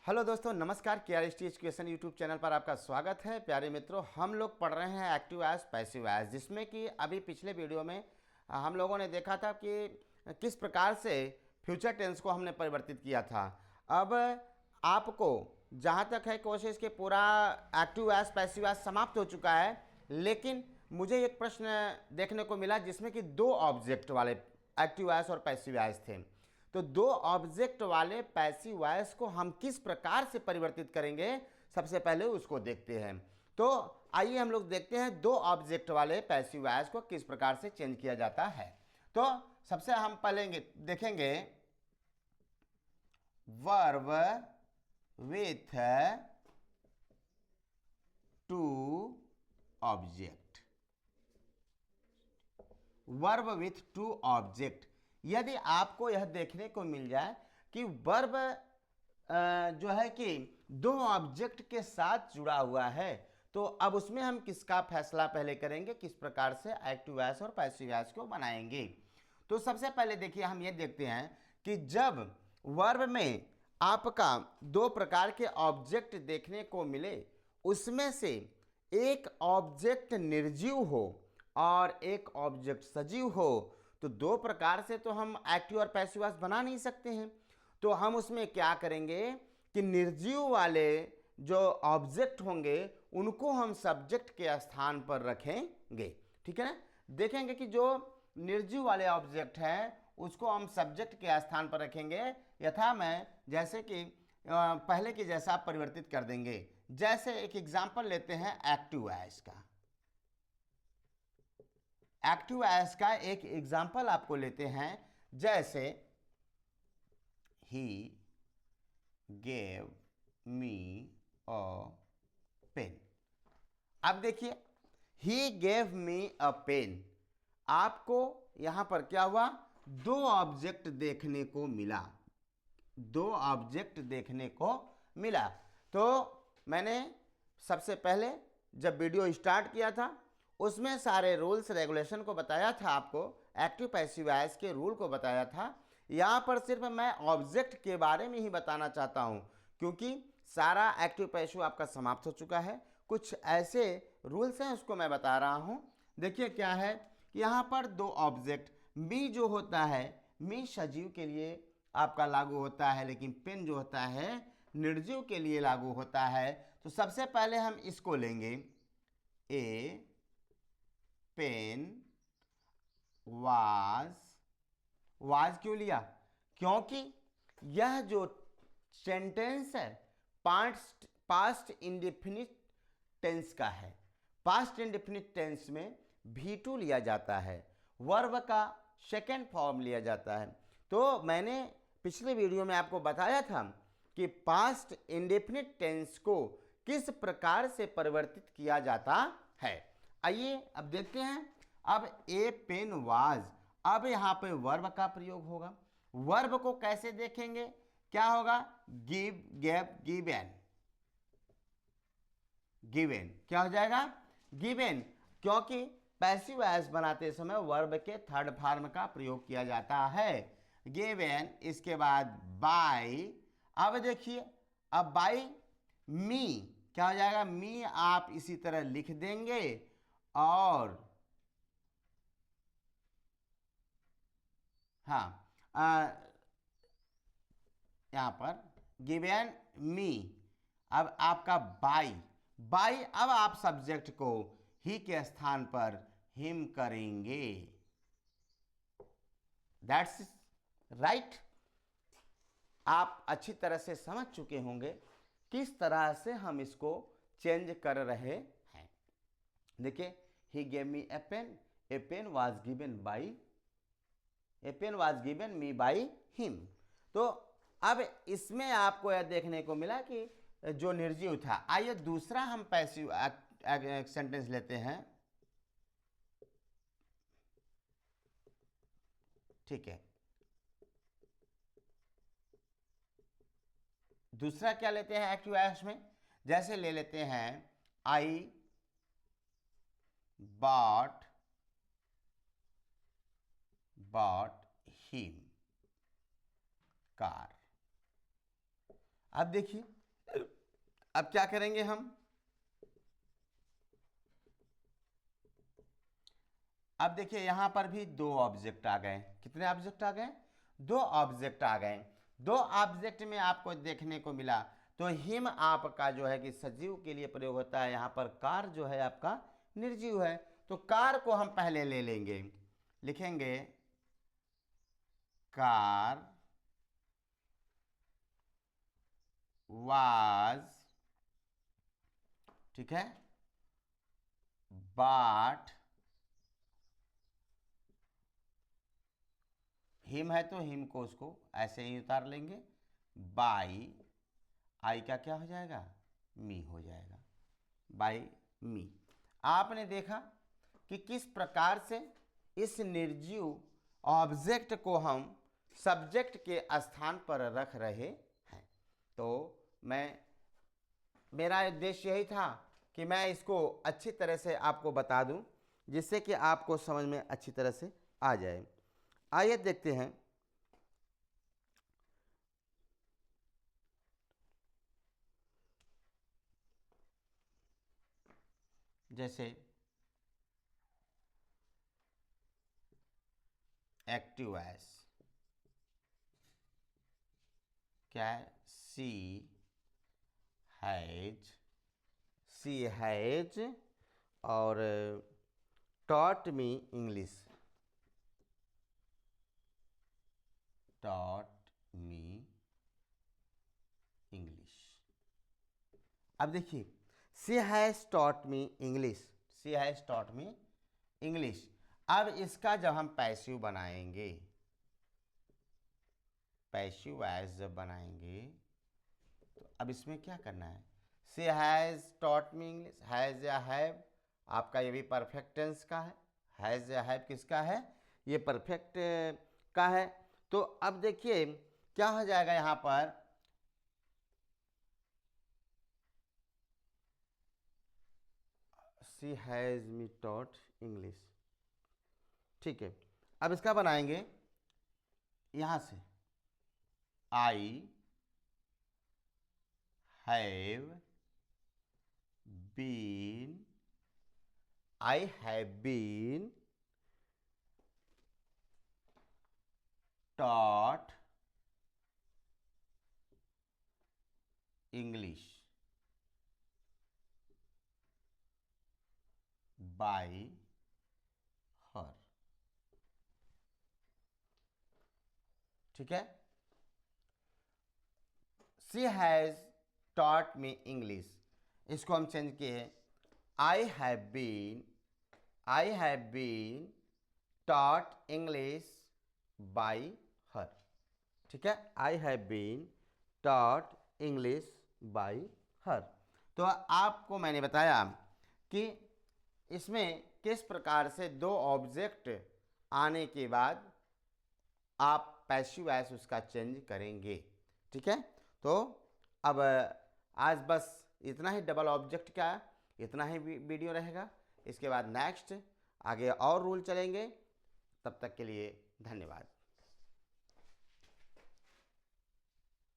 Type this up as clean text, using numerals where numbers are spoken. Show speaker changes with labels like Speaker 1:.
Speaker 1: Hello दोस्तों, नमस्कार। केआरएसटी education YouTube channel पर आपका स्वागत है। प्यारे मित्रों, हम लोग पढ़ रहे हैं एक्टिव वॉइस पैसिव वॉइस, जिसमें कि अभी पिछले वीडियो में हम लोगों ने देखा था कि किस प्रकार से फ्यूचर टेंस को हमने परिवर्तित किया था। अब आपको जहाँ तक है कोशिश कि पूरा एक्टिव वॉइस पैसिव वॉइस समाप्त हो चुका है, लेकिन मुझे एक प्रश्न देखने को मिला जिसमें कि दो ऑब्जेक्ट वाले एक्टिव वॉइस और पैसिव वॉइस थे। तो दो ऑब्जेक्ट वाले पैसिव वॉइस को हम किस प्रकार से परिवर्तित करेंगे, सबसे पहले उसको देखते हैं। तो आइए हम लोग देखते हैं दो ऑब्जेक्ट वाले पैसिव वॉइस को किस प्रकार से चेंज किया जाता है। तो सबसे हम पहले देखेंगे verb with to object. Verb with to object, यदि आपको यह देखने को मिल जाए कि वर्ब जो है कि दो ऑब्जेक्ट के साथ जुड़ा हुआ है, तो अब उसमें हम किसका फैसला पहले करेंगे, किस प्रकार से एक्टिव वॉइस और पैसिव वॉइस को बनाएंगे। तो सबसे पहले देखिए, हम ये देखते हैं कि जब वर्ब में आपका दो प्रकार के ऑब्जेक्ट देखने को मिले, उसमें से एक ऑब्जेक्ट निर्जीव हो और एक ऑब्जेक्ट सजीव हो, तो दो प्रकार से तो हम एक्टिव और पैसिव वॉइस बना नहीं सकते हैं। तो हम उसमें क्या करेंगे कि निर्जीव वाले जो ऑब्जेक्ट होंगे उनको हम सब्जेक्ट के स्थान पर रखेंगे। ठीक है ना। देखेंगे कि जो निर्जीव वाले ऑब्जेक्ट हैं उसको हम सब्जेक्ट के स्थान पर रखेंगे, यथा मैं जैसे कि पहले की जैसा परिवर्तित कर देंगे। जैसे एक एग्जांपल लेते हैं एक्टिव वॉइस का। एक्टिव वॉइस का एक एग्जांपल आपको लेते हैं, जैसे ही गेव मी अ पेन। अब देखिए, he gave me a pen, आपको यहां पर क्या हुआ, दो ऑब्जेक्ट देखने को मिला। दो ऑब्जेक्ट देखने को मिला। तो मैंने सबसे पहले जब वीडियो स्टार्ट किया था उसमें सारे रूल्स रेगुलेशन को बताया था, आपको एक्टिव पैसिव वॉइस के रूल को बताया था। यहाँ पर सिर्फ मैं ऑब्जेक्ट के बारे में ही बताना चाहता हूँ, क्योंकि सारा एक्टिव पैसिव आपका समाप्त हो चुका है। कुछ ऐसे रूल्स हैं उसको मैं बता रहा हूँ। देखिए क्या है कि यहाँ पर दो ऑब्जेक्ट, मी जो होता है, मी सजीव के लिए आपका लागू होता है, लेकिन पेन जो होता है निर्जीव के लिए लागू होता है। तो सबसे पहले हम इसको लेंगे, ए पेन वाज क्यों लिया, क्योंकि यह जो सेंटेंस है पास्ट इंडेफिनिट टेंस का है। पास्ट इंडेफिनिट टेंस में V2 लिया जाता है, वर्ब का सेकेंड फॉर्म लिया जाता है। तो मैंने पिछले वीडियो में आपको बताया था कि पास्ट इंडेफिनिट टेंस को किस प्रकार से परिवर्तित किया जाता है। आइए अब देखते हैं। अब ए पेन वाज, अब यहां पे वर्ब का प्रयोग होगा। वर्ब को कैसे देखेंगे, क्या होगा, गिव गेव गिवन। गिवन क्या हो जाएगा, गिवन, क्योंकि पैसिव वॉइस बनाते समय वर्ब के थर्ड फॉर्म का प्रयोग किया जाता है, गिवन। इसके बाद बाय। अब देखिए, अब बाय मी क्या हो जाएगा, मी आप इसी तरह लिख देंगे और हाँ यहां पर गिवन मी। अब आपका बाई, बाई अब आप सब्जेक्ट को ही के स्थान पर हिम करेंगे। That's right. आप अच्छी तरह से समझ चुके होंगे किस तरह से हम इसको चेंज कर रहे हैं। देखिए, he gave me a pen was given by, a pen was given me by him. तो अब इसमें आपको यह देखने को मिला कि जो निर्जीव था। आइए दूसरा हम पैसिव सेंटेंस लेते हैं। ठीक है, दूसरा क्या लेते हैं एक्टिव वॉइस में, जैसे ले लेते हैं आई बॉट हिम कार। अब देखिए, अब क्या करेंगे हम, अब देखिए यहां पर भी दो ऑब्जेक्ट आ गए। कितने ऑब्जेक्ट आ गए? दो ऑब्जेक्ट आ गए। दो ऑब्जेक्ट में आपको देखने को मिला तो हिम आपका जो है कि सजीव के लिए प्रयोग होता है, यहां पर कार जो है आपका निर्जीव है। तो कार को हम पहले ले लेंगे, लिखेंगे कार वाज, ठीक है, बाट, हिम है तो हिम को उसको ऐसे ही उतार लेंगे, बाई, आई का क्या हो जाएगा? मी हो जाएगा, बाई मी। आपने देखा कि किस प्रकार से इस निर्जीव ऑब्जेक्ट को हम सब्जेक्ट के स्थान पर रख रहे हैं। तो मेरा उद्देश्य यही था कि मैं इसको अच्छी तरह से आपको बता दूं, जिससे कि आपको समझ में अच्छी तरह से आ जाए। आइए देखते हैं, जैसे एक्टिव एस, क्या है? सी हैज और taught me English, taught me English. अब देखिए, she has taught me English, she has taught me English. अब इसका जब हम पैसिव बनाएंगे, पैसिव एज जब बनाएंगे तो अब इसमें क्या करना है? She has taught me English, has या हैव आपका ये भी परफेक्ट टेंस का है, हैज या हैव किसका है? ये परफेक्ट का है। तो अब देखिए क्या हो जाएगा यहां पर, she has me taught English, ठीक है। अब इसका बनाएंगे यहां से, I have been, I have been taught English by her, ठीक है। She has taught me English, इसको हम चेंज किए, I have been taught English by her, ठीक है। I have been taught English by her। तो आपको मैंने बताया कि इसमें किस प्रकार से दो ऑब्जेक्ट आने के बाद आप पैसिव वॉइस उसका चेंज करेंगे, ठीक है। तो अब आज बस इतना ही, डबल ऑब्जेक्ट का इतना ही वीडियो रहेगा। इसके बाद नेक्स्ट आगे और रूल चलेंगे। तब तक के लिए धन्यवाद।